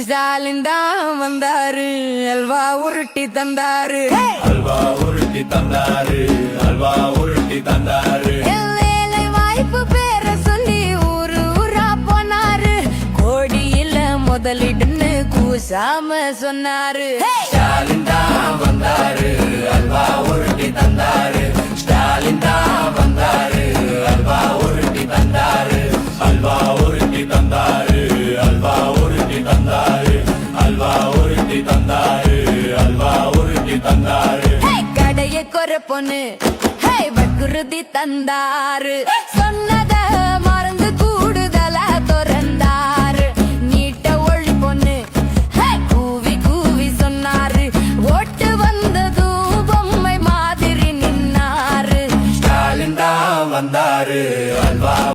ஸ்டாலின் தான் வந்தாரு, அல்வா உருட்டி தந்தாரு, அல்வா உருட்டி தந்தாரு, அல்வா உருட்டி தந்தாரு. வேலை வாய்ப்பு பேர சொல்லி ஊரு ஊரா போனாரு, கோடியில முதலிடுன்னு கூசாம சொன்னாரு. ஸ்டாலின் தான் வந்தாரு, அல்வா உருட்டி தந்தாரு. ஸ்டாலின் தான் வந்தாரு, அல்வா உருட்டி தந்தாரு, அல்வா உருட்டி தந்தாரு, அல்வா உருட்டி தந்தாரு, அல்வா உருட்டி தந்தாரு, அல்வா உருட்டி தந்தாரு. கடைய கொர பொண்ணு வக்குறுதி தந்தாரு, சொன்னத மறந்து கூடுதலா திறந்தாரு. நீட்ட ஒளி பொண்ணு கூவி கூவி சொன்னாரு, ஓட்டு வந்ததும் பொம்மை மாதிரி நின்னாரு. ஸ்டாலின் தான் வந்தாரு, அல்வா